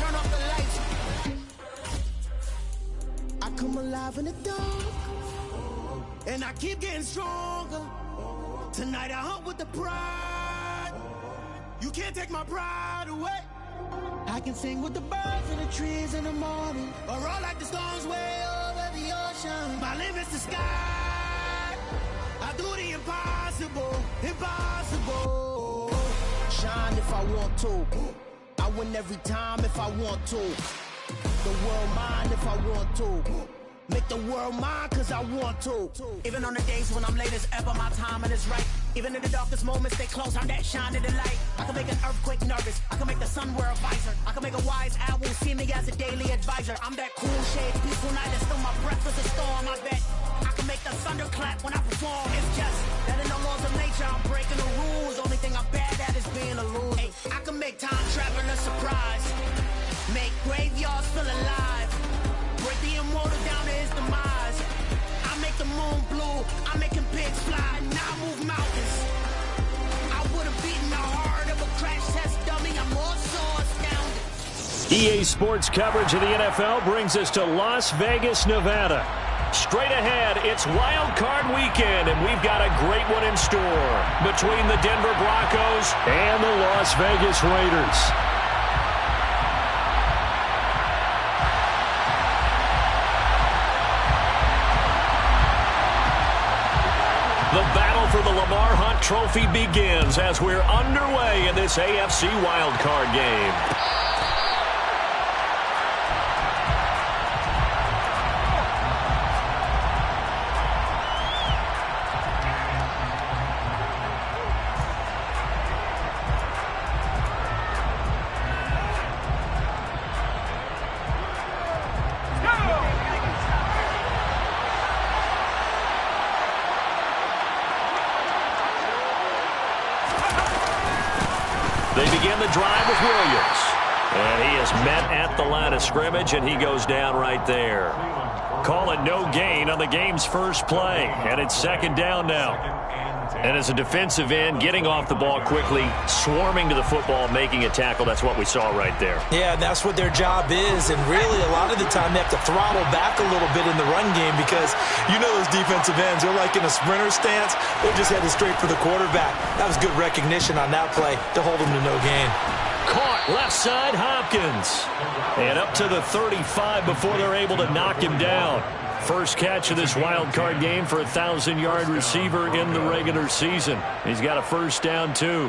turn off the lights. I come alive in the dark, and I keep getting stronger. Tonight I hunt with the pride. You can't take my pride away. I can sing with the birds and the trees in the morning, or roll like the storms way over the ocean. My limit's the sky. I do the impossible, impossible. Shine if I want to. I win every time if I want to. The world mine if I want to. Make the world mine cause I want to. Even on the days when I'm late as ever, my timing is right. Even in the darkest moments, stay close, I'm that shining the light. I can make an earthquake nervous, I can make the sun wear a visor. I can make a wise owl see me as a daily advisor. I'm that cool shade, peaceful night, and still my breath is a storm. I bet I can make the thunder clap when I perform. It's just that in the laws of nature, I'm breaking the rules. Only thing I'm bad at is being a loser. Hey, I can make time travel a surprise. Make graveyards feel alive. Break the immortal down to his demise. I make the moon blue, I'm making pigs fly, now I move mountains. I would have beaten the heart of a crash test dummy, I'm more so astounded. EA Sports coverage of the NFL brings us to Las Vegas, Nevada. Straight ahead, it's Wild Card weekend, and we've got a great one in store between the Denver Broncos and the Las Vegas Raiders. The battle for the Lamar Hunt Trophy begins as we're underway in this AFC wildcard game. They begin the drive with Williams. And he is met at the line of scrimmage, and he goes down right there. Call it no gain on the game's first play. And it's second down now. And as a defensive end, getting off the ball quickly, swarming to the football, making a tackle, that's what we saw right there. Yeah, that's what their job is. And really, a lot of the time, they have to throttle back a little bit in the run game because you know those defensive ends, they're like in a sprinter stance. They're just headed straight for the quarterback. That was good recognition on that play to hold them to no gain. Caught left side, Hopkins. And up to the 35 before they're able to knock him down. First catch of this wild card game for a 1,000-yard receiver in the regular season. He's got a first down, too.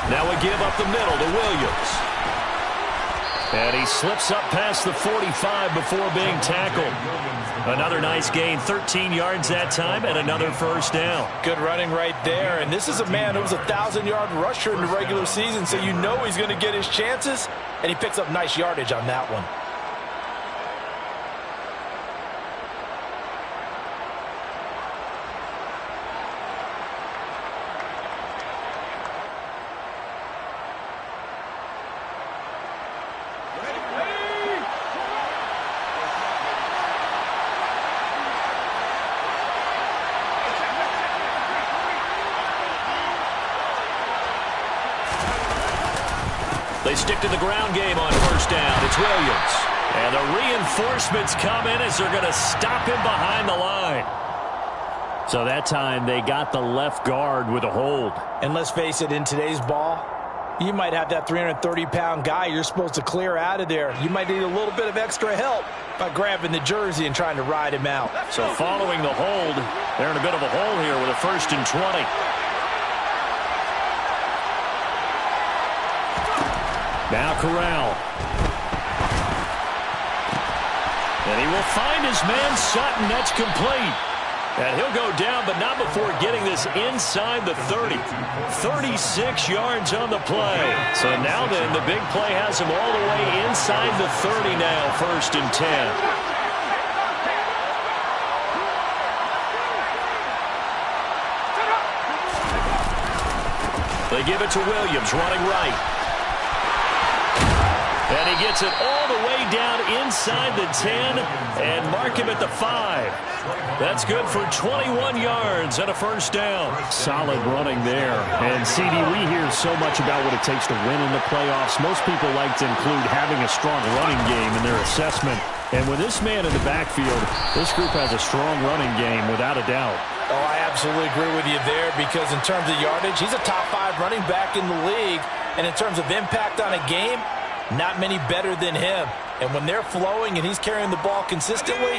Now a give up the middle to Williams. And he slips up past the 45 before being tackled. Another nice gain, 13 yards that time, and another first down. Good running right there. And this is a man who was a 1,000-yard rusher in the regular season, so you know he's going to get his chances. And he picks up nice yardage on that one. They stick to the ground game on first down. It's Williams. And the reinforcements come in as they're going to stop him behind the line. So that time they got the left guard with a hold. And let's face it, in today's ball, you might have that 330-pound guy you're supposed to clear out of there. You might need a little bit of extra help by grabbing the jersey and trying to ride him out. So following the hold, they're in a bit of a hole here with a 1st and 20. Now Corral. And he will find his man Sutton. That's complete. And he'll go down, but not before getting this inside the 30. 36 yards on the play. So now then, the big play has him all the way inside the 30 now, 1st and 10. They give it to Williams, running right. And he gets it all the way down inside the 10 and mark him at the 5. That's good for 21 yards and a first down. Solid running there. And, CD, we hear so much about what it takes to win in the playoffs. Most people like to include having a strong running game in their assessment. And with this man in the backfield, this group has a strong running game without a doubt. Oh, I absolutely agree with you there because in terms of yardage, he's a top 5 running back in the league. And in terms of impact on a game, not many better than him. And when they're flowing and he's carrying the ball consistently,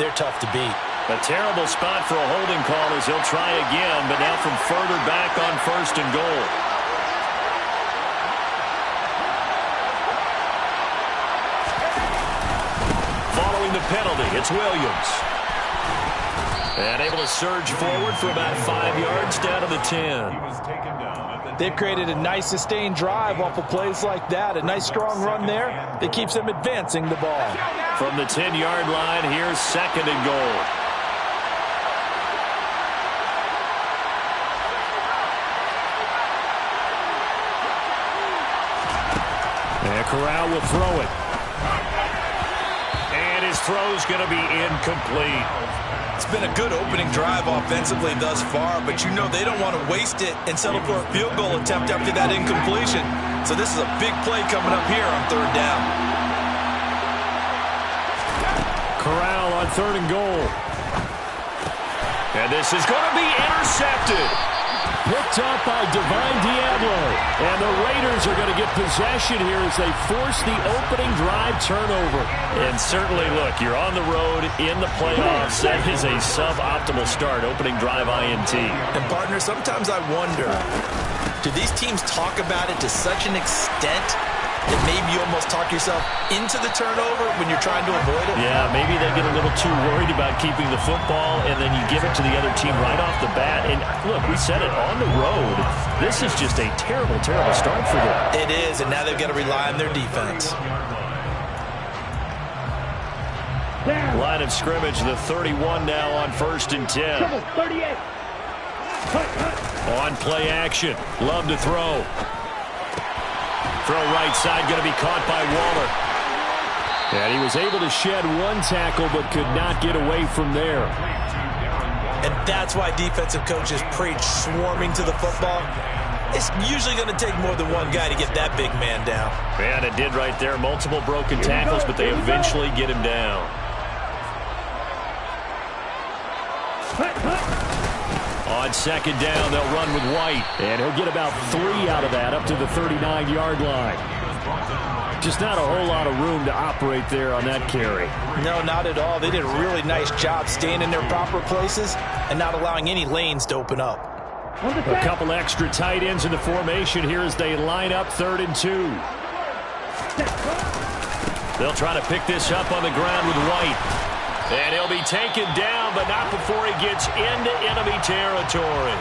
they're tough to beat. A terrible spot for a holding call as he'll try again, but now from further back on 1st and goal. Following the penalty, it's Williams. And able to surge forward for about 5 yards down to the 10. They've created a nice sustained drive off of plays like that. A nice strong run there that keeps them advancing the ball. From the 10-yard line, here's 2nd and goal. And Corral will throw it. And his throw's going to be incomplete. It's been a good opening drive offensively thus far, but you know they don't want to waste it and settle for a field goal attempt after that incompletion. So this is a big play coming up here on 3rd down. Corral on 3rd and goal. And this is going to be intercepted. Picked up by Divine Diablo. And the Raiders are going to get possession here as they force the opening drive turnover. And certainly, look, you're on the road in the playoffs. That is a suboptimal start, opening drive INT. And, partner, sometimes I wonder, do these teams talk about it to such an extent that maybe you almost talk yourself into the turnover when you're trying to avoid it? Yeah, maybe they get a little too worried about keeping the football, and then you give it to the other team right off the bat. And, look, we said it, on the road, this is just a terrible, terrible start for them. It is, and now they've got to rely on their defense. Line of scrimmage, the 31 now on 1st and 10. 38. On play action, Love to throw. Throw right side, going to be caught by Waller. And he was able to shed one tackle but could not get away from there. And that's why defensive coaches preach swarming to the football. It's usually going to take more than one guy to get that big man down. And it did right there. Multiple broken tackles, but they eventually get him down. On 2nd down, they'll run with White. And he'll get about 3 out of that up to the 39-yard line. Just not a whole lot of room to operate there on that carry. No, not at all. They did a really nice job staying in their proper places and not allowing any lanes to open up. A couple extra tight ends in the formation here as they line up 3rd and 2. They'll try to pick this up on the ground with White. And he'll be taken down, but not before he gets into enemy territory.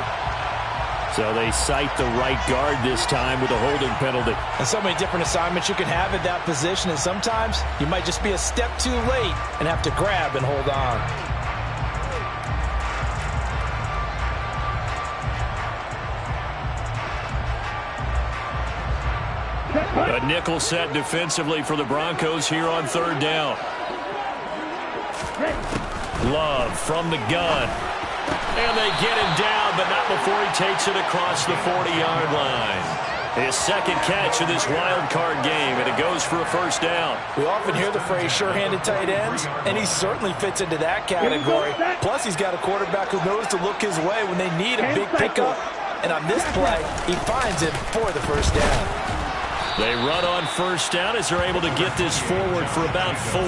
So they cite the right guard this time with a holding penalty. And so many different assignments you can have at that position, and sometimes you might just be a step too late and have to grab and hold on. A nickel set defensively for the Broncos here on 3rd down. Love from the gun. And they get him down, but not before he takes it across the 40-yard line. His 2nd catch of this wild card game, and it goes for a first down. We often hear the phrase sure-handed tight ends, and he certainly fits into that category. Plus, he's got a quarterback who knows to look his way when they need a big pickup. And on this play, he finds him for the first down. They run on 1st down as they're able to get this forward for about 4.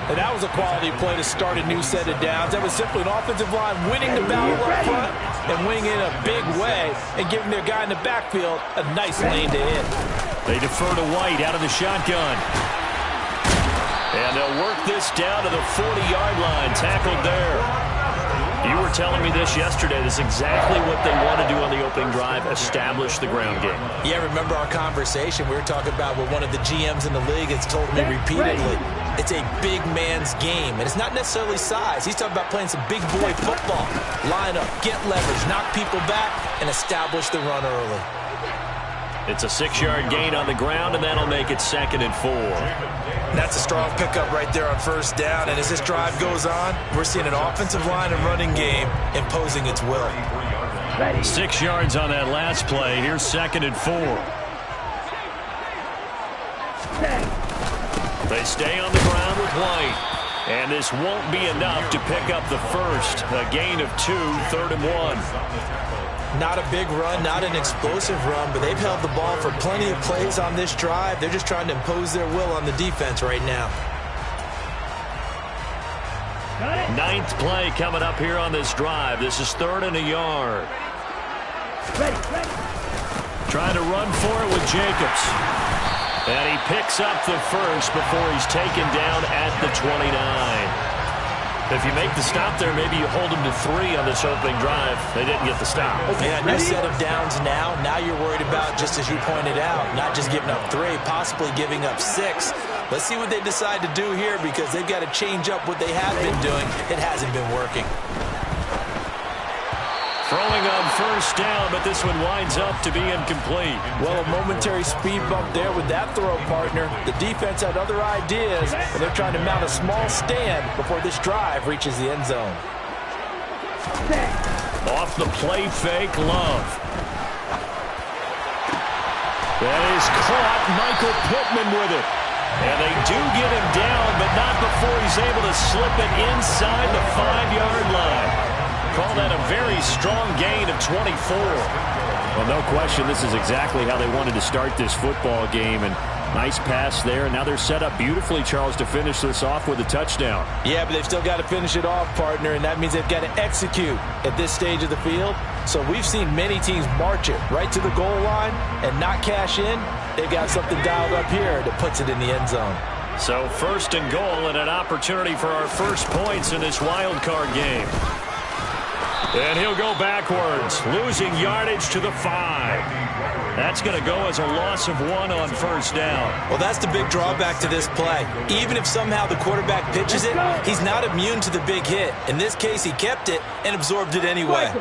And that was a quality play to start a new set of downs. That was simply an offensive line winning the battle up front and winning in a big way and giving their guy in the backfield a nice lane to hit. They defer to White out of the shotgun. And they'll work this down to the 40-yard line, tackled there. You were telling me this yesterday. This is exactly what they want to do on the opening drive, establish the ground game. Yeah, remember our conversation? We were talking about what one of the GMs in the league has told me repeatedly. It's a big man's game, and it's not necessarily size. He's talking about playing some big boy football. Line up, get leverage, knock people back, and establish the run early. It's a 6-yard gain on the ground, and that'll make it 2nd and 4. That's a strong pickup right there on first down. And as this drive goes on, we're seeing an offensive line and running game imposing its will. 6 yards on that last play. Here's 2nd and 4. They stay on the ground with White. And this won't be enough to pick up the first. A gain of 2, 3rd and 1. Not a big run, not an explosive run, but they've held the ball for plenty of plays on this drive. They're just trying to impose their will on the defense right now. 9th play coming up here on this drive. This is 3rd and a yard. Trying to run for it with Jacobs. And he picks up the first before he's taken down at the 29. If you make the stop there, maybe you hold them to 3 on this opening drive. They didn't get the stop. Yeah, new set of downs now. Now you're worried about, just as you pointed out, not just giving up 3, possibly giving up 6. Let's see what they decide to do here, because they've got to change up what they have been doing. It hasn't been working. Throwing on first down, but this one winds up to be incomplete. Well, a momentary speed bump there with that throw, partner. The defense had other ideas, and they're trying to mount a small stand before this drive reaches the end zone. Off the play fake, Love. That is caught. Michael Pittman with it. And they do get him down, but not before he's able to slip it inside the 5-yard line. Call that a very strong gain of 24. Well, no question, this is exactly how they wanted to start this football game. And nice pass there. And now they're set up beautifully, Charles, to finish this off with a touchdown. Yeah, but they've still got to finish it off, partner, and that means they've got to execute at this stage of the field. So we've seen many teams march it right to the goal line and not cash in. They've got something dialed up here that puts it in the end zone. So 1st and goal and an opportunity for our first points in this wild card game. And he'll go backwards, losing yardage to the 5. That's going to go as a loss of 1 on first down. Well, that's the big drawback to this play. Even if somehow the quarterback pitches it, he's not immune to the big hit. In this case, he kept it and absorbed it anyway.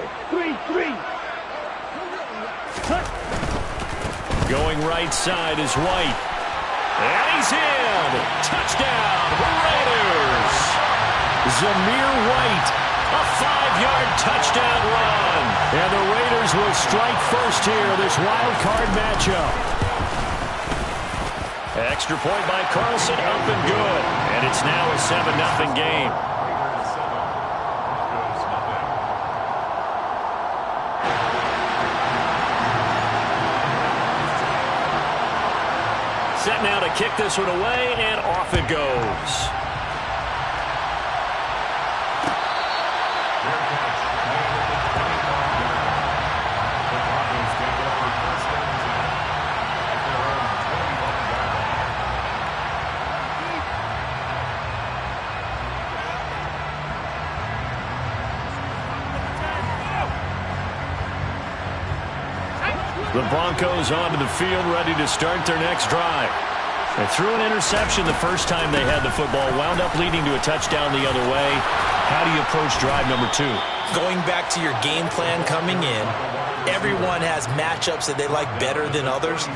Going right side is White. And he's in. Touchdown, Raiders. Zamir White. A 5-yard touchdown run. And the Raiders will strike first here, this wild card matchup. Extra point by Carlson, up and good. And it's now a 7-0 game. Set now to kick this one away, and off it goes. The Broncos onto the field, ready to start their next drive. They threw an interception the first time they had the football, wound up leading to a touchdown the other way. How do you approach drive number 2? Going back to your game plan coming in, everyone has matchups that they like better than others.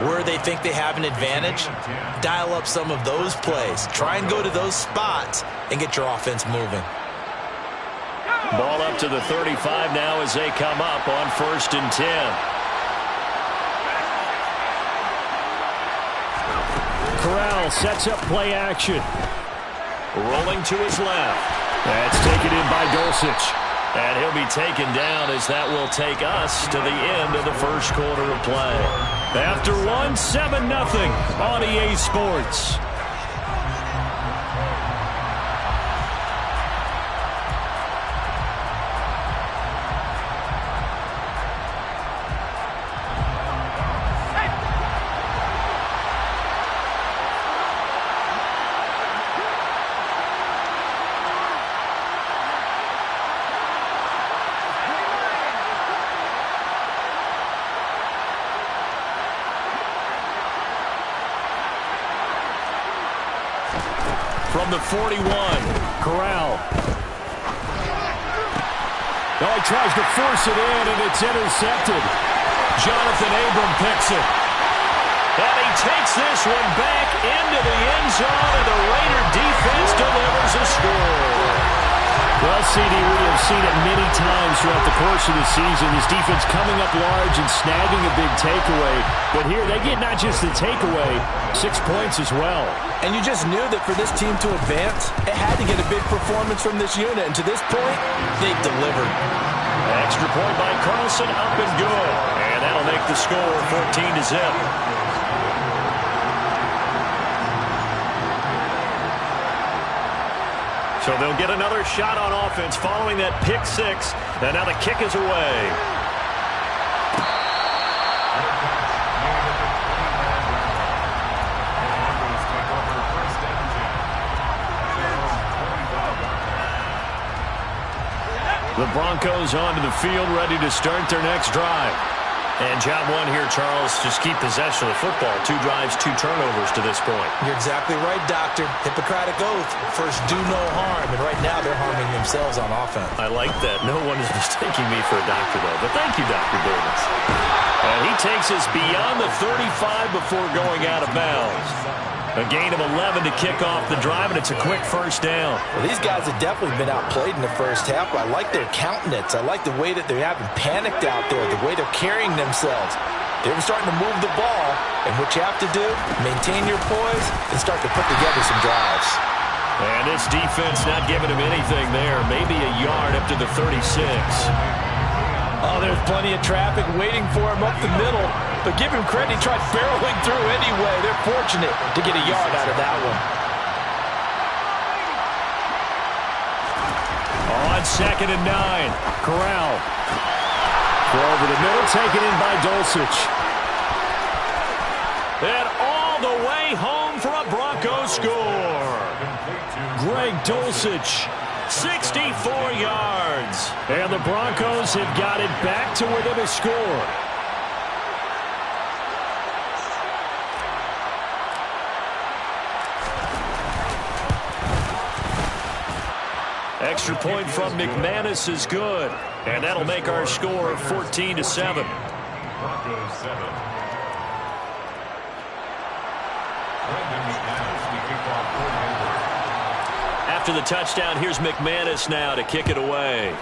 Where they think they have an advantage, dial up some of those plays. Try and go to those spots and get your offense moving. Ball up to the 35 now as they come up on 1st and 10. Corral sets up play action. Rolling to his left. That's taken in by Dulcich. And he'll be taken down as that will take us to the end of the first quarter of play. After 7-0 on EA Sports. From the 41, Corral. Oh, he tries to force it in, and it's intercepted. Jonathan Abram picks it. takes this one back into the end zone, and the Raider defense delivers a score. Well, CD, we have seen it many times throughout the course of the season. This defense coming up large and snagging a big takeaway. But here, they get not just the takeaway, 6 points as well. And you just knew that for this team to advance, it had to get a big performance from this unit. And to this point, they've delivered. Extra point by Carlson, up and good. And that'll make the score 14-0. So they'll get another shot on offense following that pick six. And now the kick is away. The Broncos onto the field, ready to start their next drive. And job one here, Charles, just keep possession of the football. 2 drives, 2 turnovers to this point. You're exactly right, Doctor. Hippocratic oath. First, do no harm. And right now, they're harming themselves on offense. I like that. No one is mistaking me for a doctor, though. But thank you, Dr. Davis. And he takes us beyond the 35 before going out of bounds. A gain of 11 to kick off the drive, and it's a quick first down. Well, these guys have definitely been outplayed in the first half, but I like their countenance. I like the way that they haven't panicked out there, the way they're carrying themselves. They're starting to move the ball, and what you have to do, maintain your poise and start to put together some drives. And this defense not giving him anything there. Maybe a yard up to the 36. Oh, there's plenty of traffic waiting for him up the middle. But give him credit, he tried barreling through anyway. They're fortunate to get a yard out of that one. On 2nd and 9, Corral. Throw over the middle, taken in by Dulcich. And all the way home for a Broncos score. Greg Dulcich. 64 yards. And the Broncos have got it back to within a score. Extra point from McManus is good. And that'll make our score 14-7. After the touchdown, here's McManus now to kick it away.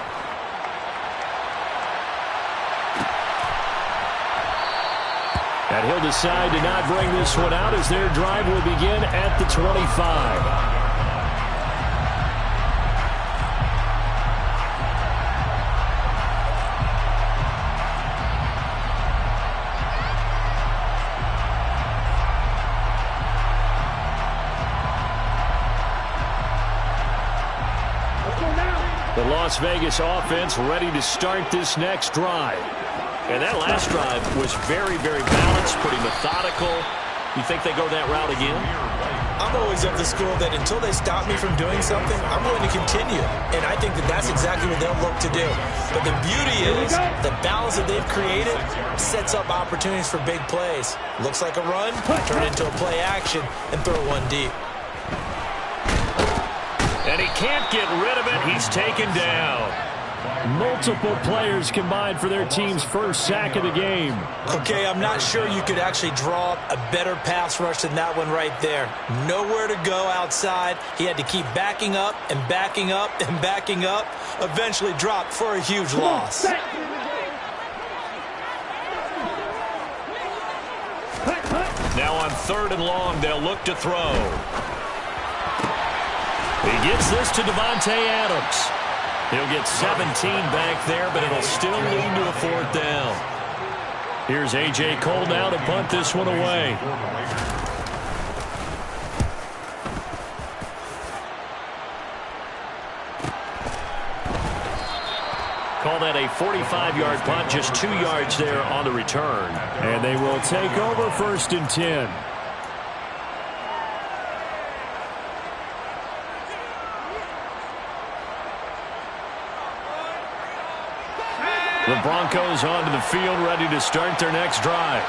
And he'll decide to not bring this one out as their drive will begin at the 25. The Las Vegas offense ready to start this next drive. And that last drive was very, very balanced, pretty methodical. You think they go that route again? I'm always of the school that until they stop me from doing something, I'm going to continue. And I think that that's exactly what they'll look to do. But the beauty is the balance that they've created sets up opportunities for big plays. Looks like a run, turn it into a play action, and throw one deep. And he can't get rid of it. He's taken down. Multiple players combined for their team's first sack of the game. Okay, I'm not sure you could actually draw up a better pass rush than that one right there. Nowhere to go outside. He had to keep backing up and backing up and backing up. Eventually dropped for a huge loss. Now on 3rd and long, they'll look to throw. He gets this to Devontae Adams. He'll get 17 back there, but it'll still lead to a 4th down. Here's A.J. Cole now to punt this one away. Call that a 45-yard punt, just 2 yards there on the return. And they will take over 1st and 10. The Broncos onto the field, ready to start their next drive.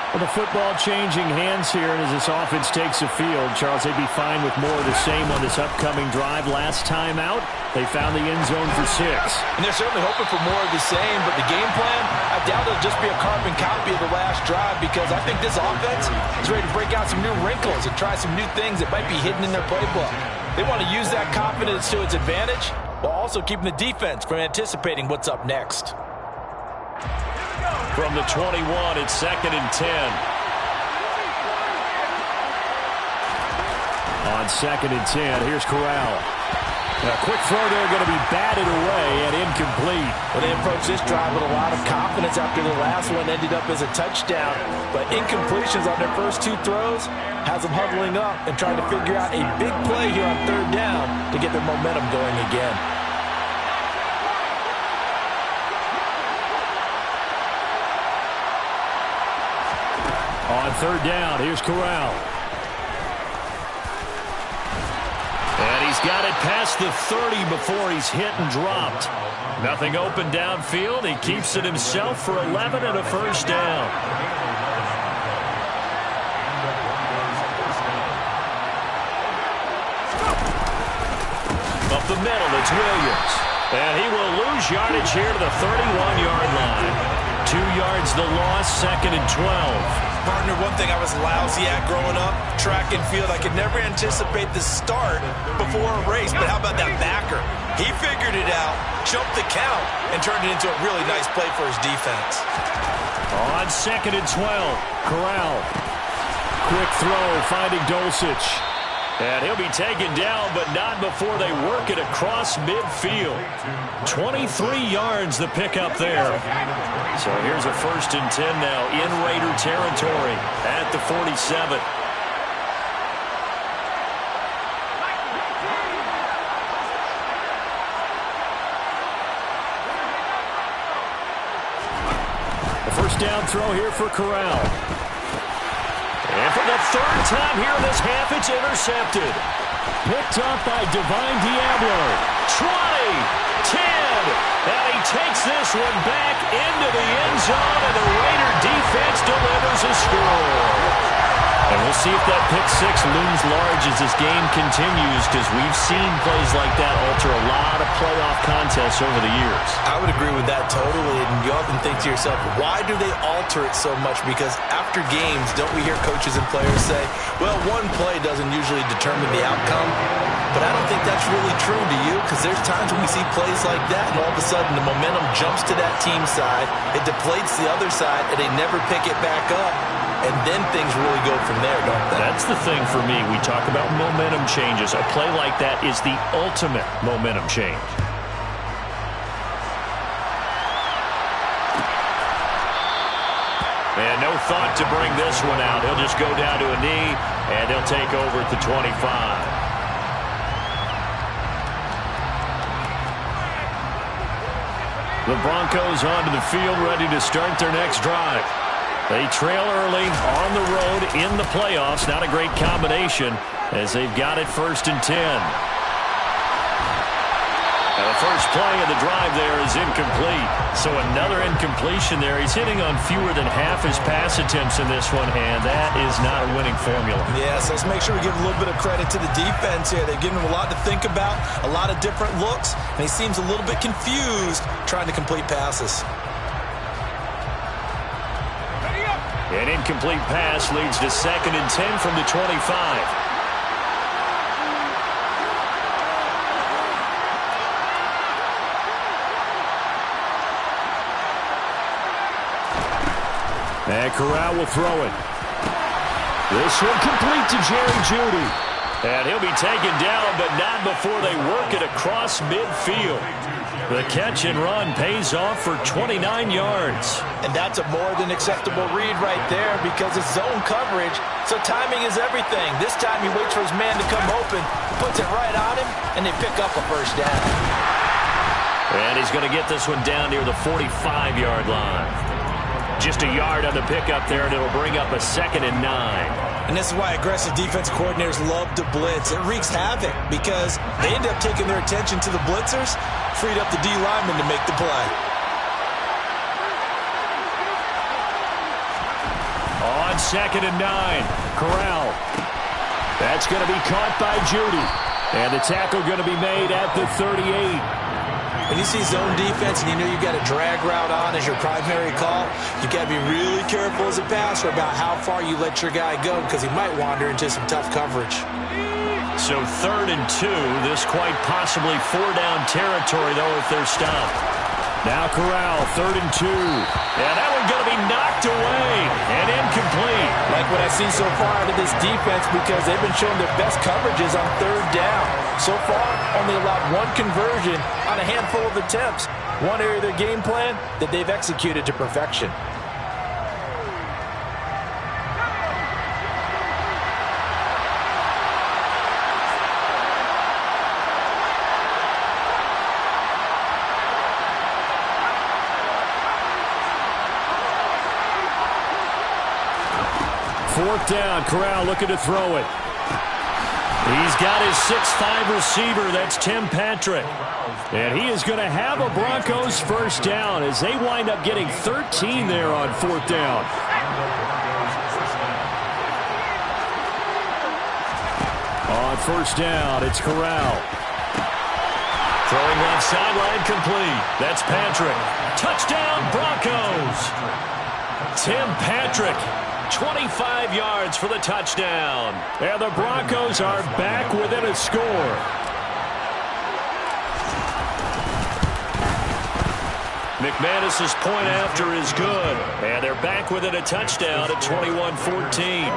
Well, the football changing hands here, and as this offense takes the field, Charles, they'd be fine with more of the same on this upcoming drive. Last time out, they found the end zone for 6. And they're certainly hoping for more of the same, but the game plan, I doubt it'll just be a carbon copy of the last drive, because I think this offense is ready to break out some new wrinkles and try some new things that might be hidden in their playbook. They want to use that confidence to its advantage while also keeping the defense from anticipating what's up next. From the 21, it's 2nd and 10. On 2nd and 10, here's Corral. A quick throw there, going to be batted away and incomplete. Well, they approached this drive with a lot of confidence after the last one ended up as a touchdown. But incompletions on their first 2 throws has them huddling up and trying to figure out a big play here on 3rd down to get their momentum going again. On 3rd down, here's Corral. And he's got it past the 30 before he's hit and dropped. Nothing open downfield. He keeps it himself for 11 and a 1st down. Up the middle, it's Williams. And he will lose yardage here to the 31-yard line. 2 yards the loss, 2nd and 12. Partner, one thing I was lousy at growing up, track and field, I could never anticipate the start before a race, but how about that backer? He figured it out, jumped the count, and turned it into a really nice play for his defense. On 2nd and 12, Corral. Quick throw, finding Dulcich. and he'll be taken down, but not before they work it across midfield. 23 yards the pickup there. So here's a 1st and 10 now in Raider territory at the 47. The 1st down throw here for Corral. And for the 3rd time here in this half, it's intercepted. Picked up by Divine Diablo. 20, 10, and he takes this one back into the end zone, and the Raider defense delivers a score. And we'll see if that pick 6 looms large as this game continues, because we've seen plays like that alter a lot of playoff contests over the years. I would agree with that totally, and you often think to yourself, why do they alter it so much? Because after games, don't we hear coaches and players say, well, one play doesn't usually determine the outcome? But I don't think that's really true, do you? Because there's times when we see plays like that, and all of a sudden the momentum jumps to that team side, it deflates the other side, and they never pick it back up. And then things really go from there, don't they? That's the thing for me. We talk about momentum changes. A play like that is the ultimate momentum change. And no thought to bring this one out. He'll just go down to a knee, and they'll take over at the 25. The Broncos onto the field, ready to start their next drive. They trail early on the road in the playoffs. Not a great combination as they've got it 1st and 10. Now the first play of the drive there is incomplete. So another incompletion there. He's hitting on fewer than half his pass attempts in this one, and that is not a winning formula. Yeah, so let's make sure we give a little bit of credit to the defense here. They've given him a lot to think about, a lot of different looks, and he seems a little bit confused trying to complete passes. An incomplete pass leads to 2nd and 10 from the 25. And Corral will throw it. This one complete to Jerry Jeudy. And he'll be taken down, but not before they work it across midfield. The catch and run pays off for 29 yards. And that's a more than acceptable read right there because it's zone coverage, so timing is everything. This time he waits for his man to come open, puts it right on him, and they pick up a 1st down. And he's going to get this one down near the 45-yard line. Just a yard on the pickup there, and it'll bring up a 2nd and 9. And this is why aggressive defense coordinators love to blitz. It wreaks havoc because they end up taking their attention to the blitzers, freed up the D lineman to make the play. On 2nd and 9. Corral. That's going to be caught by Judy. And the tackle going to be made at the 38. When you see zone defense and you know you've got a drag route on as your primary call, you got to be really careful as a passer about how far you let your guy go because he might wander into some tough coverage. So 3rd and 2. This quite possibly 4-down territory, though, if they're stopped. Now Corral, 3rd and 2. And that one going to be knocked away and incomplete. Like what I've seen so far out of this defense because they've been showing their best coverages on 3rd down. So far, only allowed 1 conversion on a handful of attempts. One area of their game plan that they've executed to perfection. Fourth down, Corral looking to throw it. He's got his 6'5" receiver, that's Tim Patrick. And he is going to have a Broncos first down as they wind up getting 13 there on 4th down. On 1st down, it's Corral. Throwing left sideline complete. That's Patrick. Touchdown, Broncos. Tim Patrick. 25 yards for the touchdown. And the Broncos are back within a score. McManus's point after is good. And they're back within a touchdown at 21-14.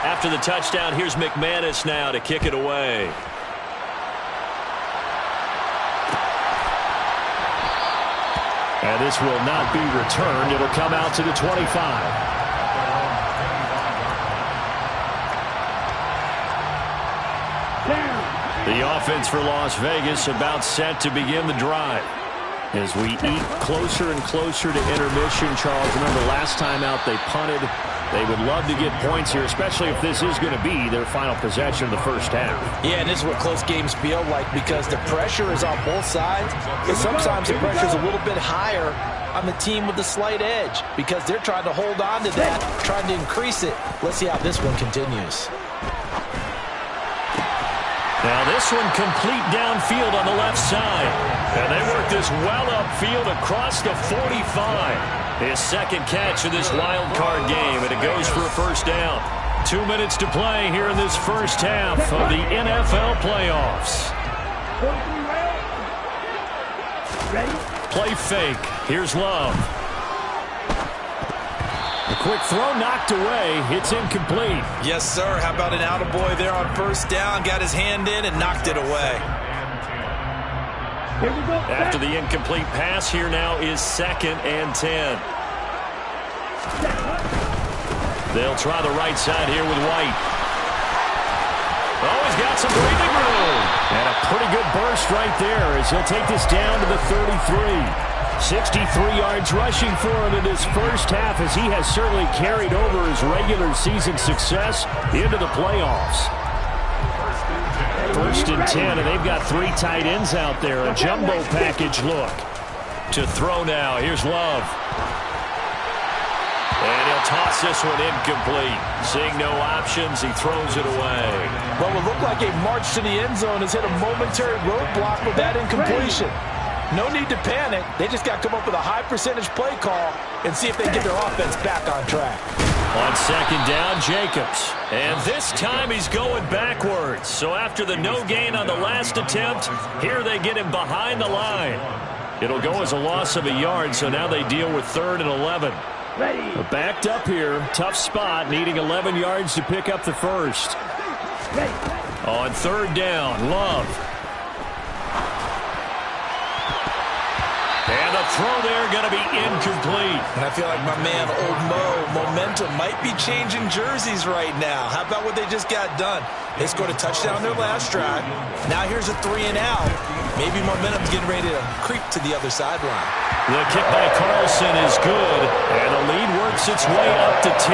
After the touchdown, here's McManus now to kick it away. And this will not be returned. It'll come out to the 25. The offense for Las Vegas about set to begin the drive. As we eat closer and closer to intermission, Charles, remember last time out they punted. They would love to get points here, especially if this is going to be their final possession of the first half. Yeah, and this is what close games feel like because the pressure is on both sides. But sometimes the pressure is a little bit higher on the team with the slight edge because they're trying to hold on to that, trying to increase it. Let's see how this one continues. Now this one complete downfield on the left side. And they work this well upfield across the 45. His 2nd catch of this wild card game, and it goes for a first down. 2 minutes to play here in this first half of the NFL playoffs. Play fake. Here's Love. A quick throw knocked away. It's incomplete. Yes, sir. How about an attaboy there on 1st down? Got his hand in and knocked it away. After the incomplete pass, here now is 2nd and 10. They'll try the right side here with White. Oh, he's got some breathing room. And a pretty good burst right there as he'll take this down to the 33. 63 yards rushing for him in his first half as he has certainly carried over his regular season success into the playoffs. 1st and 10, and they've got 3 tight ends out there. A jumbo package look. To throw now. Here's Love. And he'll toss this one incomplete. Seeing no options, he throws it away. Well, it looked like a march to the end zone has hit a momentary roadblock with that incompletion. No need to panic. They just got to come up with a high percentage play call and see if they can get their offense back on track. On 2nd down, Jacobs. And this time he's going backwards. So after the no gain on the last attempt, here they get him behind the line. It'll go as a loss of a yard, so now they deal with 3rd and 11. They're backed up here. Tough spot, needing 11 yards to pick up the first. On 3rd down, Love. And the throw there going to be incomplete. And I feel like my man, Old Mo, momentum might be changing jerseys right now. How about what they just got done? They scored a touchdown their last drive. Now here's a 3 and out. Maybe momentum's getting ready to creep to the other sideline. The kick by Carlson is good. And the lead works its way up to 10,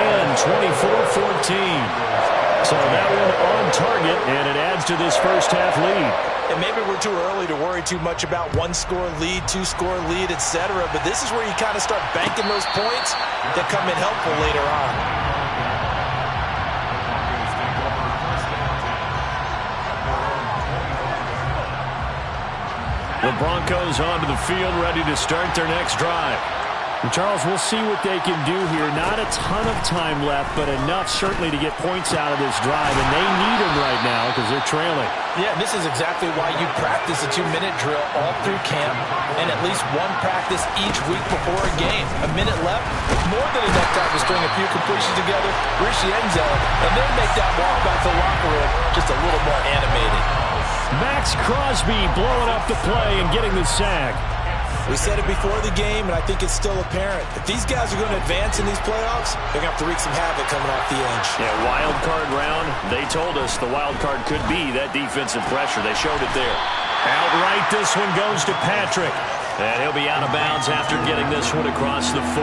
24-14. So that one on target, and it adds to this first-half lead. And maybe we're too early to worry too much about one-score lead, two-score lead, etc. But this is where you kind of start banking those points that come in helpful later on. The Broncos onto the field, ready to start their next drive. And Charles, we'll see what they can do here. Not a ton of time left, but enough certainly to get points out of this drive. And they need them right now because they're trailing. Yeah, this is exactly why you practice a 2-minute drill all through camp and at least one practice each week before a game. A minute left, more than enough time to string a few completions together, reach the end zone, and then make that walk back to the locker room just a little more animated. Max Crosby blowing up the play and getting the sack. We said it before the game, and I think it's still apparent. If these guys are going to advance in these playoffs, they're going to have to wreak some havoc coming off the edge. Yeah, wild card round, they told us the wild card could be that defensive pressure. They showed it there. Outright, this one goes to Patrick. And he'll be out of bounds after getting this one across the 40.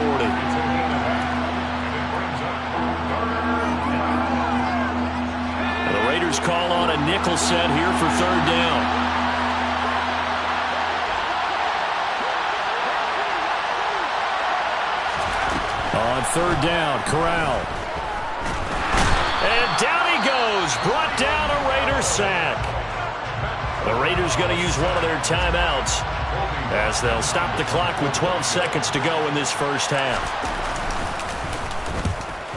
The Raiders call on a nickel set here for third down. On third down, Corral. And down he goes. Brought down a Raider sack. The Raiders going to use one of their timeouts as they'll stop the clock with 12 seconds to go in this first half.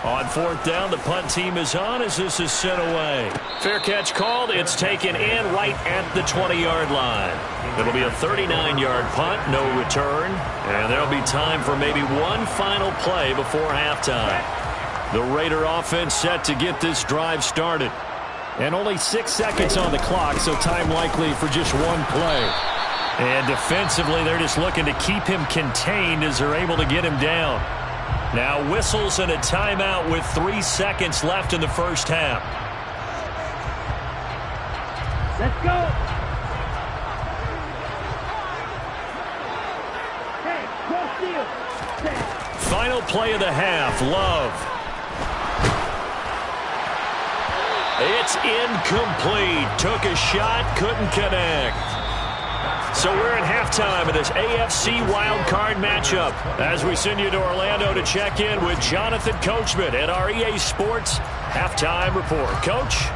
On fourth down, the punt team is on as this is sent away. Fair catch called. It's taken in right at the 20-yard line. It'll be a 39-yard punt, no return, and there'll be time for maybe one final play before halftime. The Raider offense set to get this drive started. And only 6 seconds on the clock, so time likely for just one play. And defensively, they're just looking to keep him contained as they're able to get him down. Now whistles and a timeout with 3 seconds left in the first half. Let's go. Hey, cross field. Final play of the half, Love. It's incomplete. Took a shot, couldn't connect. So we're at halftime of this AFC wildcard matchup as we send you to Orlando to check in with Jonathan Coachman at our EA Sports Halftime Report. Coach?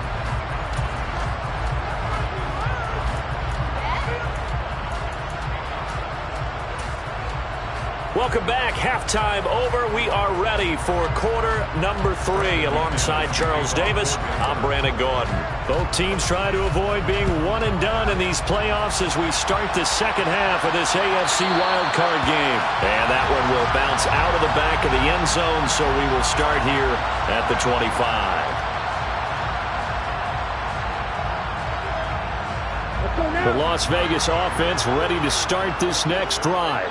Welcome back. Halftime over. We are ready for quarter number 3. Alongside Charles Davis, I'm Brandon Gordon. Both teams try to avoid being one and done in these playoffs as we start the second half of this AFC wildcard game. And that one will bounce out of the back of the end zone, so we will start here at the 25. The Las Vegas offense ready to start this next drive.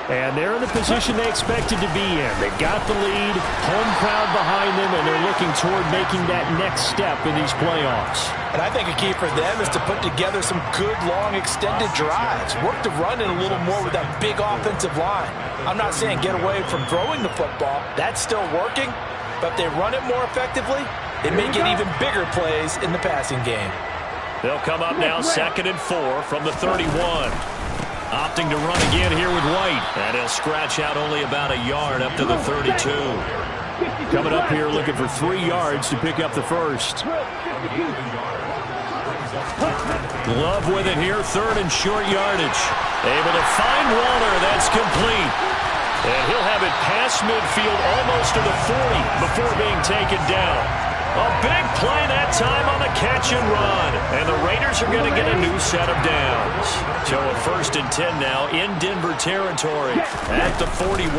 And they're in the position they expected to be in. They've got the lead, home crowd behind them, and they're looking toward making that next step in these playoffs. And I think a key for them is to put together some good, long, extended drives. Work the run in a little more with that big offensive line. I'm not saying get away from throwing the football. That's still working. But if they run it more effectively, they may get even bigger plays in the passing game. They'll come up now 2nd and 4 from the 31. Opting to run again here with White. And he'll scratch out only about a yard up to the 32. Coming up here looking for 3 yards to pick up the first. Love with it here, 3rd and short yardage. Able to find Walter. That's complete. And he'll have it past midfield almost to the 40 before being taken down. A big play that time on the catch and run. And the Raiders are going to get a new set of downs. So a 1st and 10 now in Denver territory at the 41.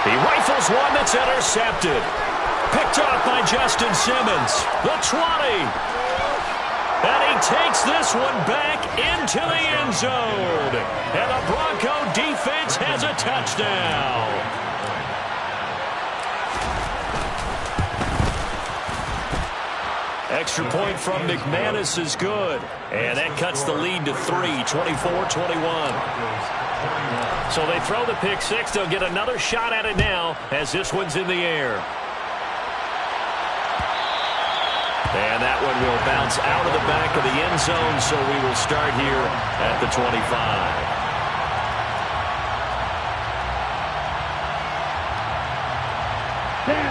He rifles one that's intercepted. Picked off by Justin Simmons. The 20. And he takes this one back into the end zone. And the Bronco defense has a touchdown. Extra point from McManus is good. And that cuts the lead to 3, 24-21. So they throw the pick six. They'll get another shot at it now as this one's in the air. And that one will bounce out of the back of the end zone, so we will start here at the 25.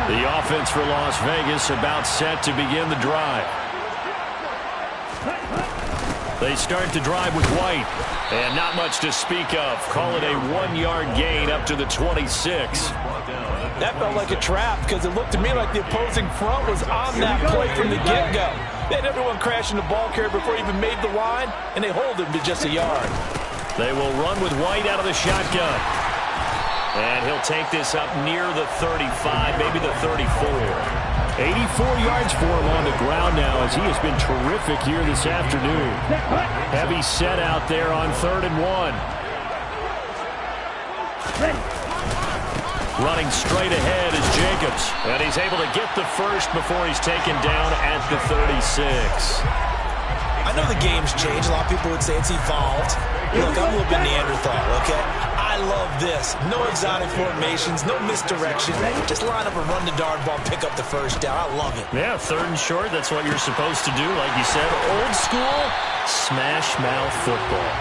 The offense for Las Vegas about set to begin the drive. They start to drive with White. And not much to speak of. Call it a 1-yard gain up to the 26. That felt like a trap because it looked to me like the opposing front was on that play from the get-go. They had everyone crashing the ball carrier before he even made the line, and they hold him to just a yard. They will run with White out of the shotgun. And he'll take this up near the 35, maybe the 34. 84 yards for him on the ground now as he has been terrific here this afternoon. Heavy set out there on 3rd and 1. Running straight ahead is Jacobs. And he's able to get the first before he's taken down at the 36. I know the game's changed. A lot of people would say it's evolved. Look, I'm a little bit Neanderthal, okay? I love this. No exotic formations, no misdirection. Just line up and run the darn ball, pick up the first down. I love it. Yeah, 3rd and short, that's what you're supposed to do. Like you said, old school, smash mouth football.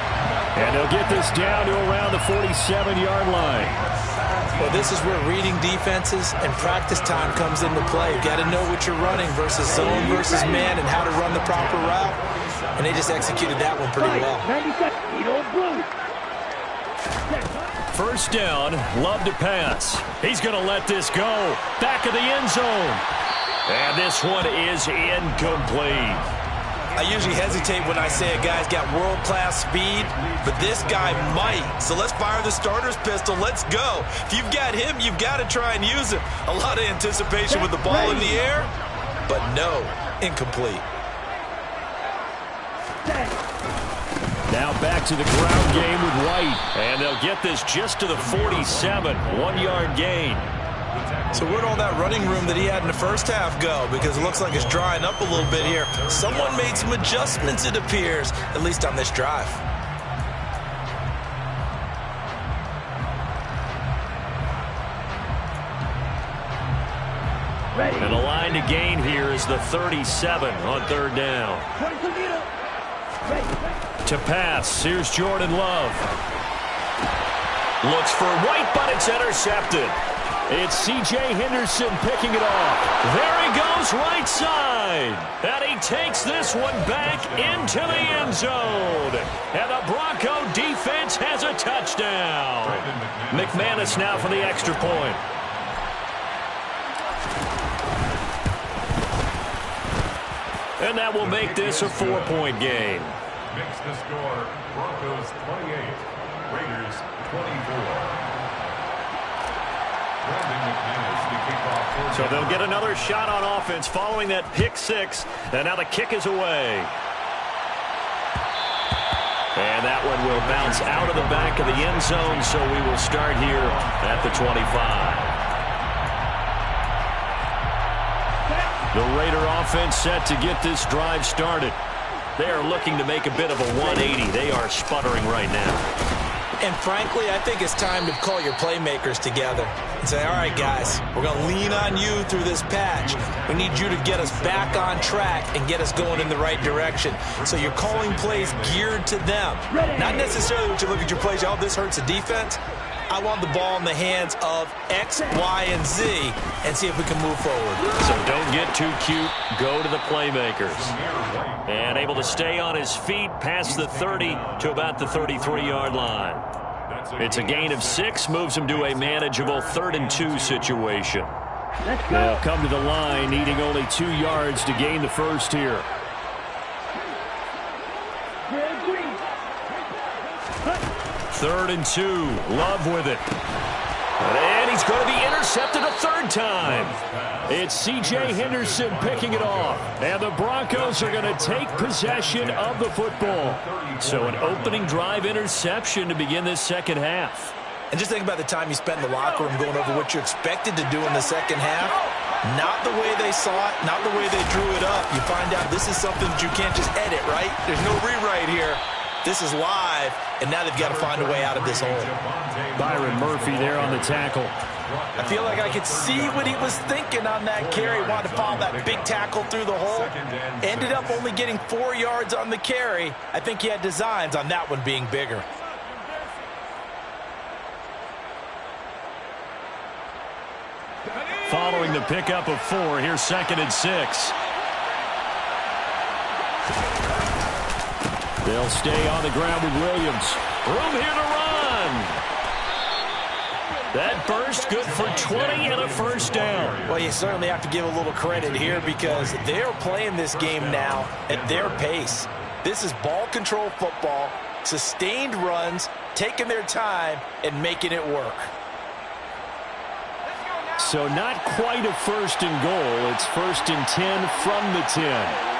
And they'll get this down to around the 47-yard line. Well, this is where reading defenses and practice time comes into play. You've got to know what you're running versus zone versus man and how to run the proper route. And they just executed that one pretty well. 1st down, Love to pass. He's going to let this go. Back of the end zone. And this one is incomplete. I usually hesitate when I say a guy's got world-class speed, but this guy might. So let's fire the starter's pistol. Let's go. If you've got him, you've got to try and use him. A lot of anticipation with the ball in the air, but no, incomplete. Now back to the ground game with White. And they'll get this just to the 47. 1-yard gain. So where'd all that running room that he had in the first half go? Because it looks like it's drying up a little bit here. Someone made some adjustments, it appears, at least on this drive. And the line to gain here is the 37 on 3rd down. To pass, here's Jordan Love. Looks for White, but it's intercepted. It's C.J. Henderson picking it off. There he goes, right side. And he takes this one back into the end zone. And the Bronco defense has a touchdown. McManus now for the extra point. And that will make this a 4-point game. Makes the score Broncos 28, Raiders 24. So they'll get another shot on offense following that pick six. And now the kick is away. And that one will bounce out of the back of the end zone, so we will start here at the 25. The Raider offense set to get this drive started. They are looking to make a bit of a 180. They are sputtering right now. And frankly, I think it's time to call your playmakers together and say, all right, guys, we're going to lean on you through this patch. We need you to get us back on track and get us going in the right direction. So you're calling plays geared to them. Not necessarily when you look at your plays, oh, this hurts the defense. I want the ball in the hands of X, Y, and Z and see if we can move forward. So don't get too cute. Go to the playmakers. And able to stay on his feet past the 30 to about the 33-yard line. It's a gain of 6, moves him to a manageable 3rd and 2 situation. They'll come to the line, needing only 2 yards to gain the first here. Third and 2. Love with it. And he's going to be intercepted a 3rd time. It's C.J. Henderson picking it off. And the Broncos are going to take possession of the football. So an opening drive interception to begin this second half. And just think about the time you spent in the locker room going over what you expected to do in the second half. Not the way they saw it, not the way they drew it up. You find out this is something that you can't just edit, right? There's no rewrite here. This is live, and now they've got to find a way out of this hole. Byron Murphy there on the tackle. I feel like I could see what he was thinking on that carry. Wanted to follow that big tackle through the hole. Ended up only getting 4 yards on the carry. I think he had designs on that one being bigger. Following the pickup of 4, here's 2nd and 6. They'll stay on the ground with Williams. Room here to run. That burst good for 20 and a first down. Well, you certainly have to give a little credit here because they're playing this game now at their pace. This is ball control football, sustained runs, taking their time, and making it work. So not quite a 1st and goal. It's 1st and 10 from the 10.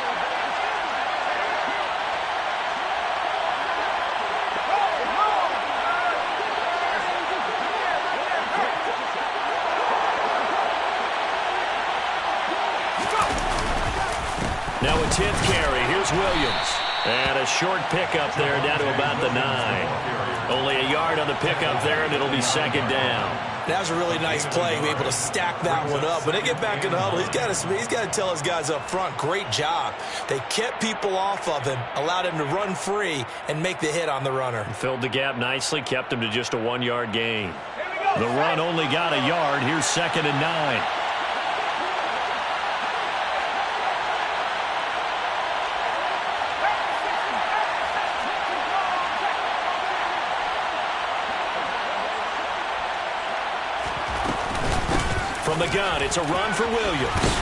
Now a 10th carry. Here's Williams. And a short pickup there down to about the 9. Only a yard on the pickup there, and it'll be 2nd down. That was a really nice play, be able to stack that one up. When they get back in the huddle, he's got to tell his guys up front, great job. They kept people off of him, allowed him to run free, and make the hit on the runner. Filled the gap nicely, kept him to just a 1-yard gain. The run only got a yard. Here's 2nd and 9. From the gun, it's a run for Williams.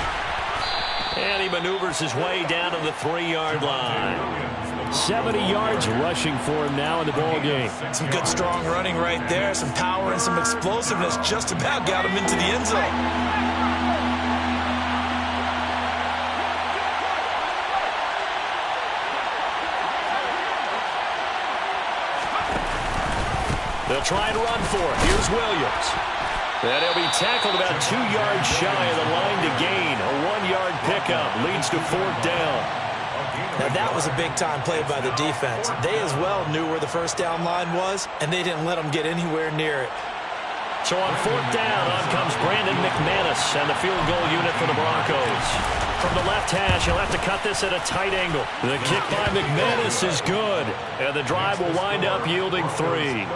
And he maneuvers his way down to the 3-yard line. 70 yards rushing for him now in the ball game. Some good, strong running right there. Some power and some explosiveness just about got him into the end zone. They'll try and run for it. Here's Williams. And he'll be tackled about 2 yards shy of the line to gain. A 1-yard pickup leads to 4th down. Now that was a big-time play by the defense. They as well knew where the first down line was, and they didn't let them get anywhere near it. So on 4th down, on comes Brandon McManus and the field goal unit for the Broncos. From the left hash, he'll have to cut this at a tight angle. The kick by McManus is good, and the drive will wind up yielding 3.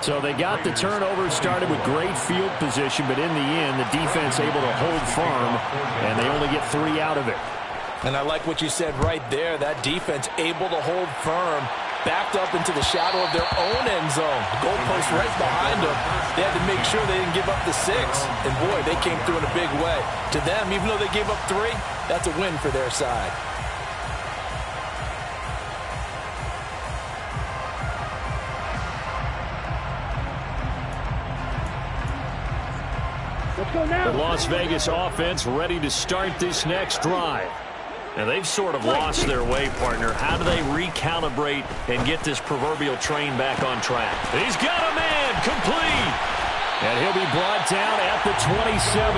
So they got the turnover started with great field position, but in the end, the defense able to hold firm, and they only get 3 out of it. And I like what you said right there. That defense able to hold firm, backed up into the shadow of their own end zone. The goalpost right behind them. They had to make sure they didn't give up the 6. And, boy, they came through in a big way. To them, even though they gave up 3, that's a win for their side. The Las Vegas offense ready to start this next drive. And they've sort of lost their way, partner. How do they recalibrate and get this proverbial train back on track? He's got a man, complete. And he'll be brought down at the 27.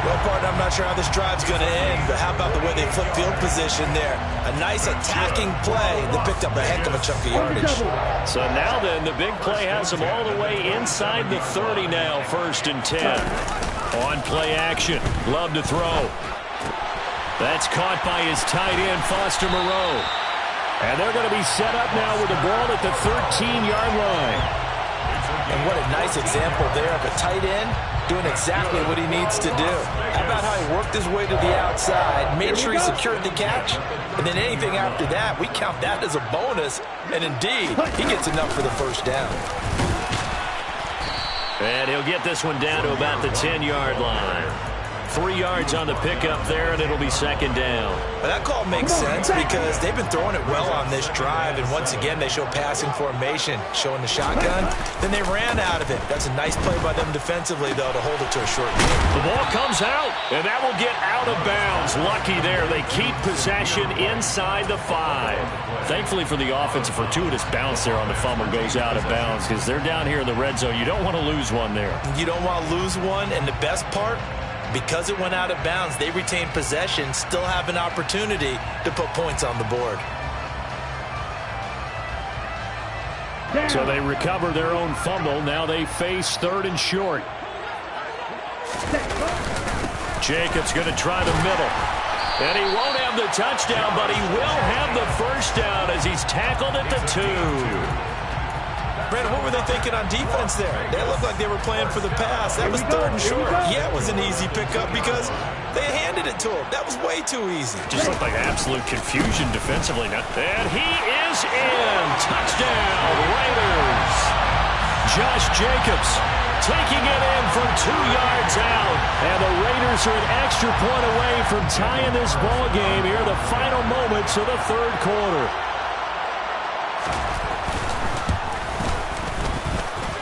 Well, partner, I'm not sure how this drive's going to end, but how about the way they flip field position there? A nice attacking play that picked up a heck of a chunk of yardage. So now then, the big play has them all the way inside the 30 now, 1st and 10. On play action, Love to throw. That's caught by his tight end, Foster Moreau. And they're going to be set up now with the ball at the 13-yard line. And what a nice example there of a tight end doing exactly what he needs to do. How about how he worked his way to the outside, made sure he secured the catch, and then anything after that, we count that as a bonus. And indeed, he gets enough for the 1st down. And he'll get this one down to about the 10-yard line. 3 yards on the pickup there, and it'll be 2nd down. Well, that call makes sense because they've been throwing it well on this drive, and once again, they show passing formation, showing the shotgun. Then they ran out of it. That's a nice play by them defensively, though, to hold it to a short game. The ball comes out, and that will get out of bounds. Lucky there. They keep possession inside the 5. Thankfully for the offense, a fortuitous bounce there on the fumble goes out of bounds because they're down here in the red zone. You don't want to lose one there. You don't want to lose one, and the best part, because it went out of bounds, they retain possession, still have an opportunity to put points on the board. So they recover their own fumble. Now they face 3rd and short. Jacobs going to try the middle. And he won't have the touchdown, but he will have the first down as he's tackled at the 2. Brandon, what were they thinking on defense there? They looked like they were playing for the pass. That was 3rd and short. Yeah, it was an easy pickup because they handed it to him. That was way too easy. Just looked like absolute confusion defensively now. And he is in. Touchdown, Raiders. Josh Jacobs taking it in from 2 yards out. And the Raiders are an extra point away from tying this ball game here in the final moments of the 3rd quarter.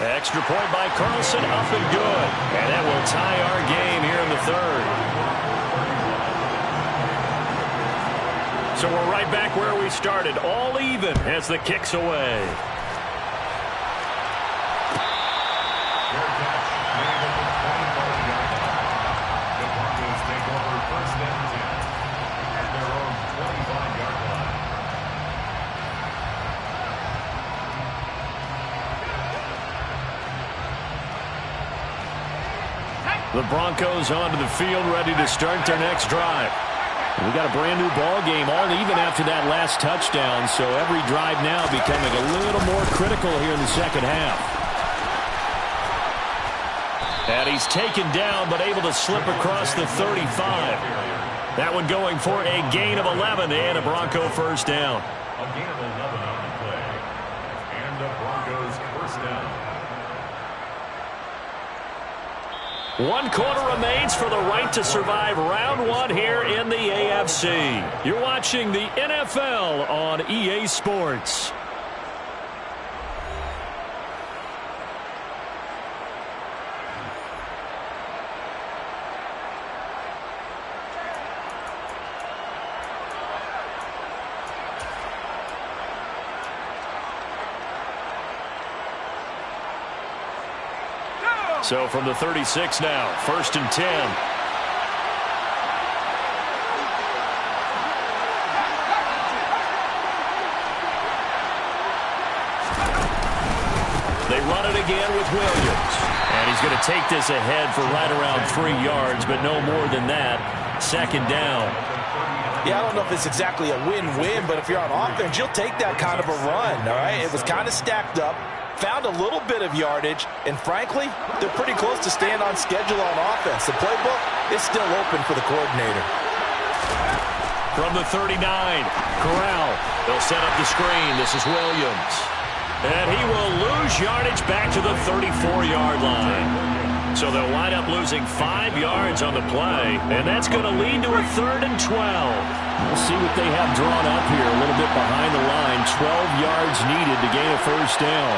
Extra point by Carlson, up and good. And that will tie our game here in the 3rd. So we're right back where we started, all even as the kick's away. Fair catch made at the 25-yard line. The Broncos take over 1st and 10 at their own 25-yard line. The Broncos onto the field, ready to start their next drive. We got a brand new ball game, all even after that last touchdown, so every drive now becoming a little more critical here in the 2nd half. And he's taken down, but able to slip across the 35. That one going for a gain of 11 and a Bronco first down. A gain of 11 on the play. And the Broncos first down. 1 quarter remains for the right to survive round 1 here in the AFC. You're watching the NFL on EA Sports. So from the 36 now, 1st and 10. They run it again with Williams. And he's going to take this ahead for right around 3 yards, but no more than that. 2nd down. Yeah, I don't know if it's exactly a win-win, but if you're on offense, you'll take that kind of a run, all right? It was kind of stacked up. Found a little bit of yardage, and frankly, they're pretty close to staying on schedule on offense. The playbook is still open for the coordinator. From the 39, Corral. They'll set up the screen. This is Williams. And he will lose yardage back to the 34-yard line. So they'll wind up losing 5 yards on the play, and that's going to lead to a 3rd and 12. We'll see what they have drawn up here. A little bit behind the line. 12 yards needed to gain a first down.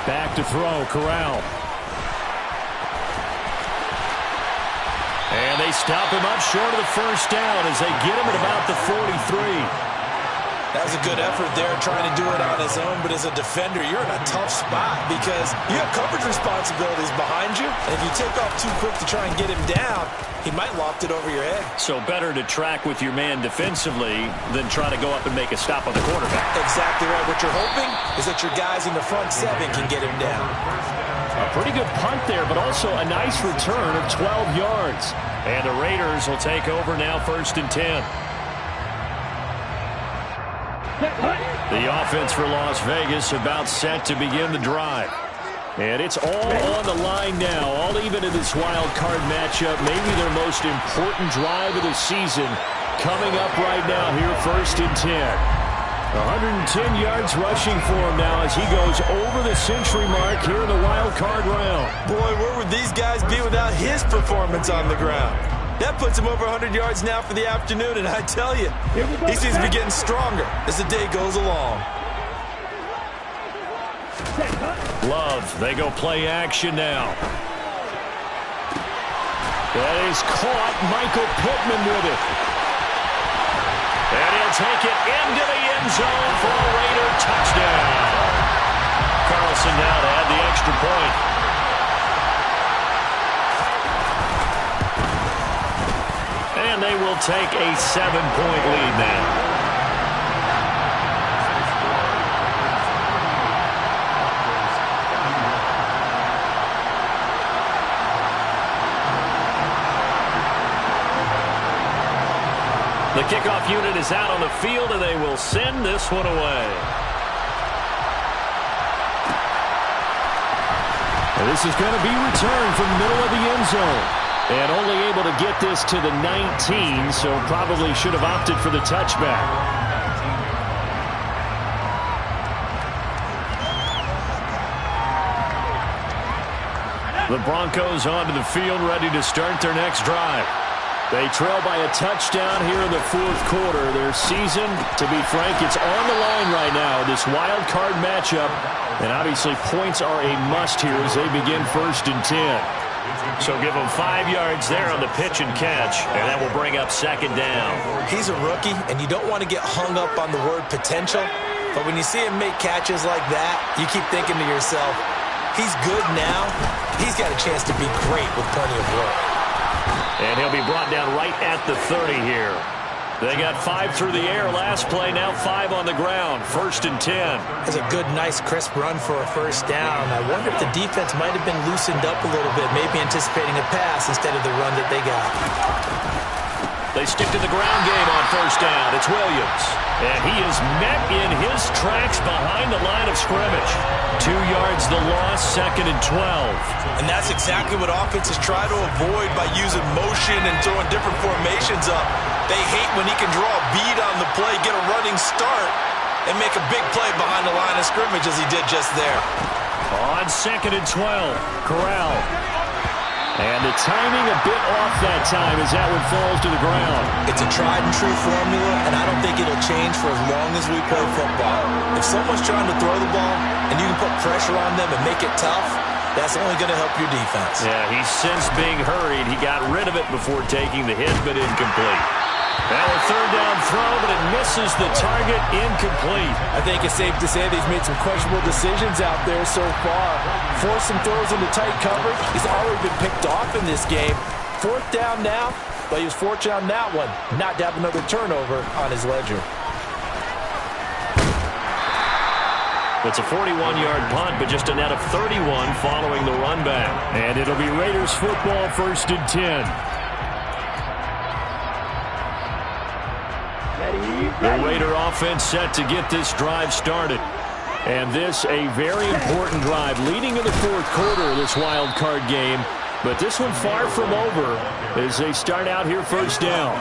Back to throw, Corral. And they stop him up short of the first down as they get him at about the 43. That was a good effort there, trying to do it on his own, but as a defender, you're in a tough spot because you have coverage responsibilities behind you, and if you take off too quick to try and get him down, he might loft it over your head. So better to track with your man defensively than try to go up and make a stop on the quarterback. Exactly right. What you're hoping is that your guys in the front 7 can get him down. A pretty good punt there, but also a nice return of 12 yards. And the Raiders will take over now, 1st and 10. The offense for Las Vegas about set to begin the drive. And it's all on the line now, all even in this wild card matchup. Maybe their most important drive of the season coming up right now here, 1st and 10. 110 yards rushing for him now as he goes over the century mark here in the wild card round. Boy, where would these guys be without his performance on the ground? That puts him over 100 yards now for the afternoon, and I tell you, he seems to be getting stronger as the day goes along. Love, they go play action now. That is caught. Michael Pittman with it. And he'll take it into the end zone for a Raider touchdown. Carlson now to add the extra point. and they will take a 7-point lead now. The kickoff unit is out on the field, and they will send this one away. And this is going to be returned from the middle of the end zone. And only able to get this to the 19, so probably should have opted for the touchback. The Broncos onto the field, ready to start their next drive. They trail by a touchdown here in the fourth quarter. Their season, to be frank, it's on the line right now, this wild card matchup. And obviously points are a must here as they begin 1st and 10. So give them 5 yards there on the pitch and catch, and that will bring up 2nd down. He's a rookie, and you don't want to get hung up on the word potential. But when you see him make catches like that, you keep thinking to yourself, he's good now. He's got a chance to be great with plenty of work. And he'll be brought down right at the 30 here. They got 5 through the air last play, now 5 on the ground. 1st and 10. That's a good, nice, crisp run for a 1st down. I wonder if the defense might have been loosened up a little bit, maybe anticipating a pass instead of the run that they got. They stick to the ground game on 1st down. It's Williams. And he is met in his tracks behind the line of scrimmage. 2 yards the loss, 2nd and 12. And that's exactly what offenses try to avoid by using motion and throwing different formations up. They hate when he can draw a bead on the play, get a running start, and make a big play behind the line of scrimmage as he did just there. On 2nd and 12, Corral. And the timing a bit off that time as that one falls to the ground. It's a tried and true formula, and I don't think it'll change for as long as we play football. If someone's trying to throw the ball and you can put pressure on them and make it tough, that's only going to help your defense. Yeah, he's since being hurried. He got rid of it before taking the hit, but incomplete. Now a 3rd down throw, but it misses the target, incomplete. I think it's safe to say that he's made some questionable decisions out there so far. Forced some throws into tight coverage. He's already been picked off in this game. 4th down now, but he was fortunate on that one, not to have another turnover on his ledger. It's a 41-yard punt, but just a net of 31 following the run back. And it'll be Raiders football, 1st and 10. The Raider offense set to get this drive started. And this a very important drive leading in the fourth quarter of this wild card game. But this one far from over as they start out here 1st down.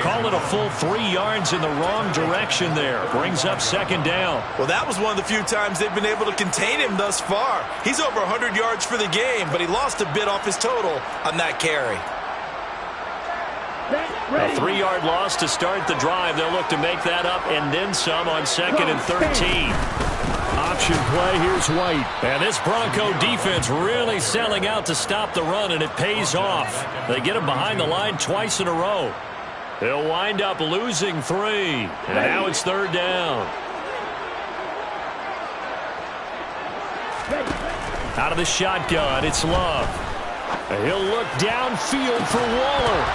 Call it a full 3 yards in the wrong direction there. Brings up 2nd down. Well, that was one of the few times they've been able to contain him thus far. He's over 100 yards for the game, but he lost a bit off his total on that carry. A 3-yard loss to start the drive. They'll look to make that up and then some on 2nd and 13. Option play, here's White. And this Bronco defense really selling out to stop the run, and it pays off. They get him behind the line twice in a row. They'll wind up losing 3. And now it's 3rd down. Out of the shotgun, it's Love. He'll look downfield for Waller.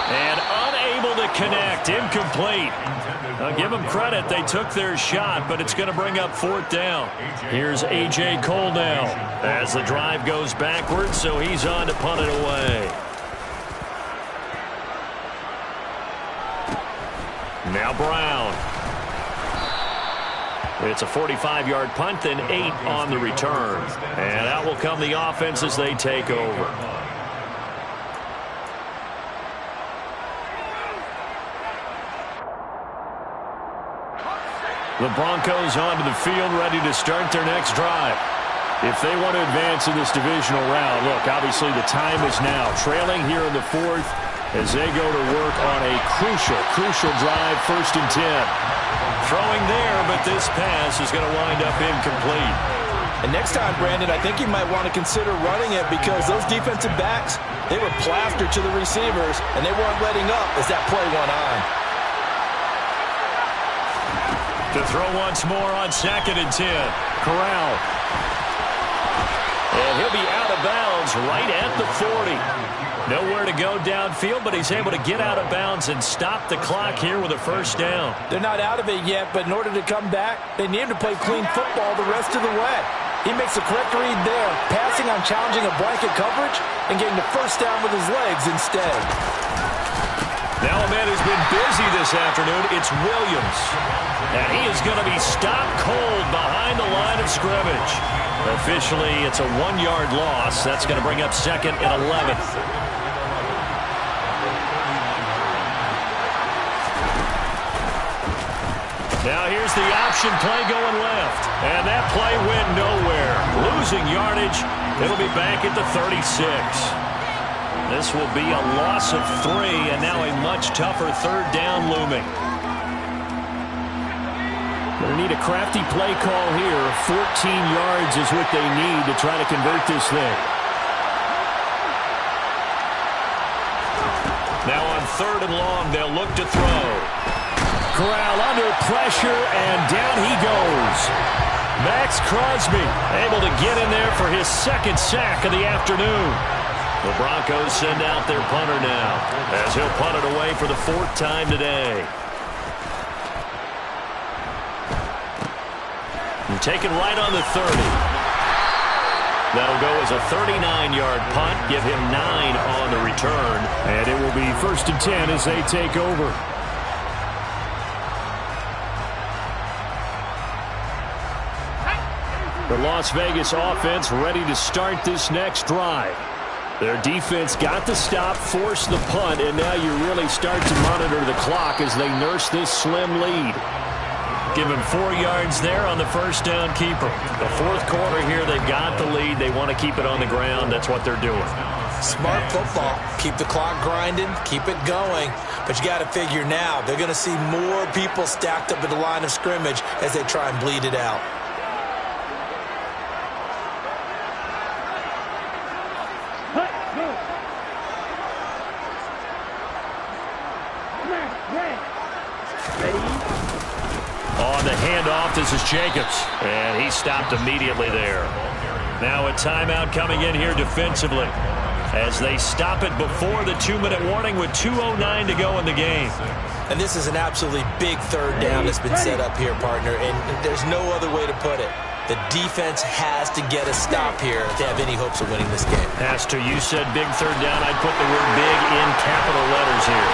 And unable to connect. Incomplete. I'll give them credit. They took their shot, but it's going to bring up 4th down. Here's A.J. Cole now as the drive goes backwards, so he's on to punt it away. Now Brown. It's a 45-yard punt, then 8 on the return. And out will come the offense as they take over. The Broncos onto the field, ready to start their next drive. If they want to advance in this divisional round, look, obviously the time is now. Trailing here in the 4th as they go to work on a crucial drive, 1st and 10. Throwing there, but this pass is going to wind up incomplete. And next time, Brandon, I think you might want to consider running it because those defensive backs, they were plastered to the receivers, and they weren't letting up as that play went on. To throw once more on 2nd and 10. Corral. And he'll be out of bounds right at the 40. Nowhere to go downfield, but he's able to get out of bounds and stop the clock here with a first down. They're not out of it yet, but in order to come back, they need him to play clean football the rest of the way. He makes a correct read there, passing on challenging a blanket coverage and getting the first down with his legs instead. Now a man who's been busy this afternoon, it's Williams. And he is going to be stopped cold behind the line of scrimmage. Officially, it's a 1-yard loss. That's going to bring up 2nd and 11. Now here's the option play going left. And that play went nowhere. Losing yardage. It'll be back at the 36. This will be a loss of 3, and now a much tougher 3rd down looming. Going to need a crafty play call here. 14 yards is what they need to try to convert this thing. Now on 3rd and long, they'll look to throw. Corral under pressure, and down he goes. Max Crosby able to get in there for his 2nd sack of the afternoon. The Broncos send out their punter now, as he'll punt it away for the 4th time today. And taken right on the 30. That'll go as a 39-yard punt, give him 9 on the return. And it will be 1st and 10 as they take over. The Las Vegas offense ready to start this next drive. Their defense got the stop, forced the punt, and now you really start to monitor the clock as they nurse this slim lead. Give him 4 yards there on the first down keeper. The 4th quarter here, they've got the lead. They want to keep it on the ground. That's what they're doing. Smart football. Keep the clock grinding, keep it going. But you got to figure now, they're going to see more people stacked up at the line of scrimmage as they try and bleed it out. On the handoff, this is Jacobs. And he stopped immediately there. Now a timeout coming in here defensively, as they stop it before the 2-minute warning with 2:09 to go in the game. And this is an absolutely big 3rd down that's been set up here, partner. And there's no other way to put it. The defense has to get a stop here to have any hopes of winning this game. Has to. You said big 3rd down. I'd put the word big in capital letters here.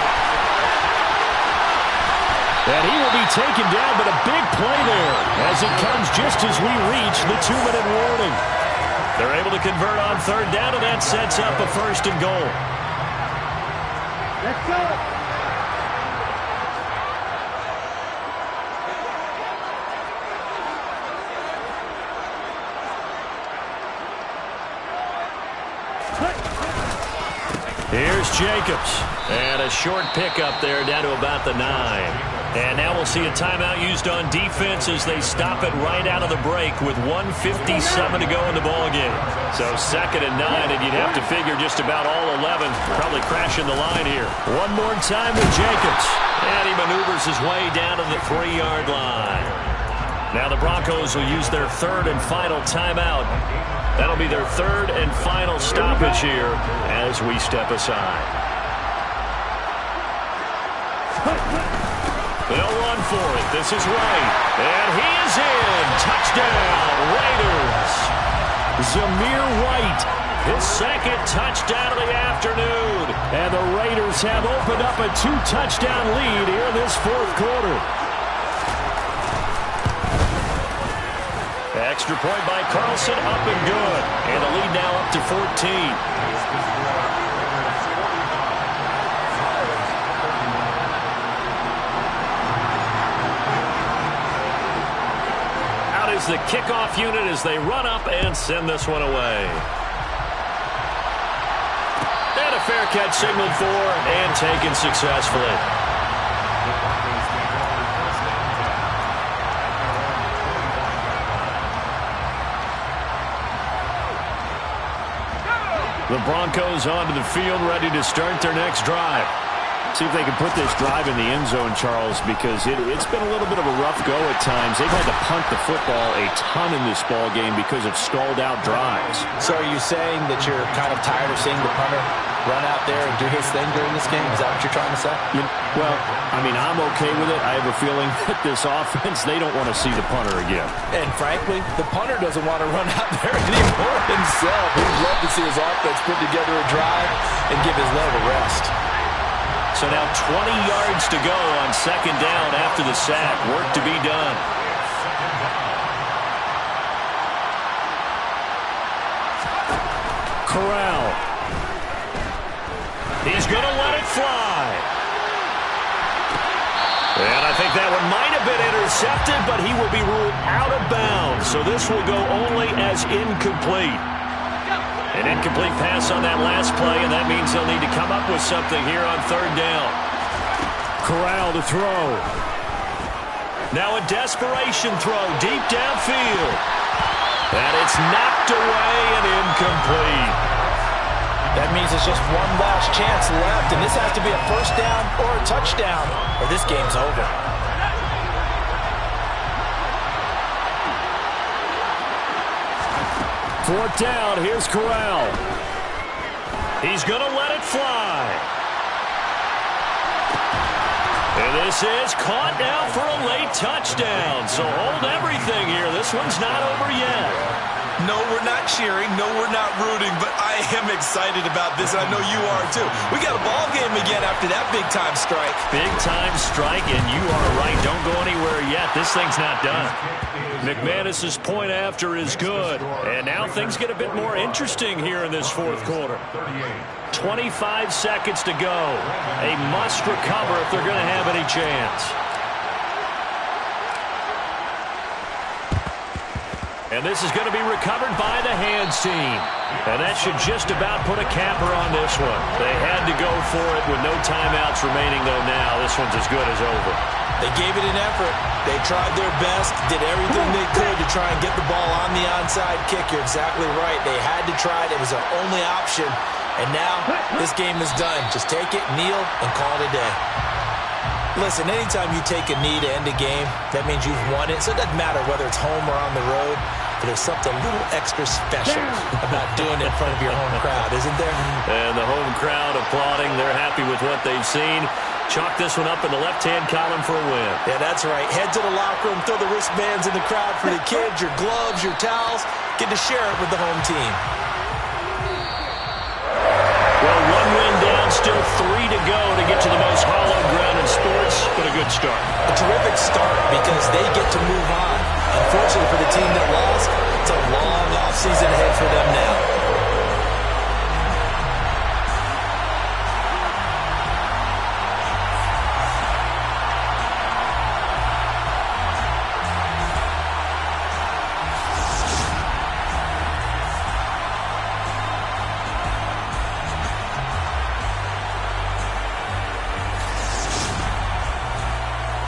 And he will be taken down, but a big play there as it comes just as we reach the 2-minute warning. They're able to convert on 3rd down, and that sets up a 1st and goal. Let's go. Here's Jacobs. And a short pickup there down to about the 9. And now we'll see a timeout used on defense as they stop it right out of the break with 1:57 to go in the ballgame. So 2nd and 9, and you'd have to figure just about all 11 probably crashing the line here. One more time with Jacobs. And he maneuvers his way down to the 3-yard line. Now the Broncos will use their 3rd and final timeout. That'll be their 3rd and final stoppage here as we step aside. They'll run for it. This is White. And he is in. Touchdown, Raiders. Zamir White, his 2nd touchdown of the afternoon. And the Raiders have opened up a 2-touchdown lead here in this 4th quarter. Extra point by Carlson, up and good. And the lead now up to 14. Out is the kickoff unit as they run up and send this one away. And a fair catch signaled for and taken successfully. The Broncos onto the field, ready to start their next drive. See if they can put this drive in the end zone, Charles, because it's been a little bit of a rough go at times. They've had to punt the football a ton in this ball game because of stalled-out drives. So are you saying that you're kind of tired of seeing the punter run out there and do his thing during this game? Is that what you're trying to say? Well, I mean, I'm okay with it. I have a feeling that this offense, they don't want to see the punter again. And frankly, the punter doesn't want to run out there anymore himself. He'd love to see his offense put together a drive and give his leg a rest. So now 20 yards to go on second down after the sack. Work to be done. Corral. He's going to let it fly. And I think that one might have been intercepted, but he will be ruled out of bounds. So this will go only as incomplete. An incomplete pass on that last play, and that means they'll need to come up with something here on third down. Corral to throw. Now a desperation throw deep downfield. And it's knocked away and incomplete. That means it's just one last chance left, and this has to be a first down or a touchdown, or this game's over. Fourth down, here's Corral. He's going to let it fly. And this is caught now for a late touchdown. So hold everything here. This one's not over yet. No, we're not cheering. No, we're not rooting. But I am excited about this. I know you are, too. We got a ball game again after that big-time strike. Big-time strike, and you are right. Don't go anywhere yet. This thing's not done. McManus's point after is good. And now things get a bit more interesting here in this fourth quarter. 25 seconds to go. A must recover if they're going to have any chance. And this is going to be recovered by the hands team. And that should just about put a capper on this one. They had to go for it with no timeouts remaining, though now. This one's as good as over. They gave it an effort. They tried their best, did everything they could to try and get the ball on the onside kick. You're exactly right. They had to try it. It was their only option. And now this game is done. Just take it, kneel, and call it a day. Listen, anytime you take a knee to end a game, that means you've won it. So it doesn't matter whether it's home or on the road. But there's something a little extra special about doing it in front of your home crowd, isn't there? And the home crowd applauding. They're happy with what they've seen. Chalk this one up in the left-hand column for a win. Yeah, that's right. Head to the locker room, throw the wristbands in the crowd for the kids, your gloves, your towels. Get to share it with the home team. Well, one win down, still 3 to go to get to the most hallowed ground in sports, but a good start. A terrific start because they get to move on. Unfortunately for the team that lost, it's a long offseason ahead for them now.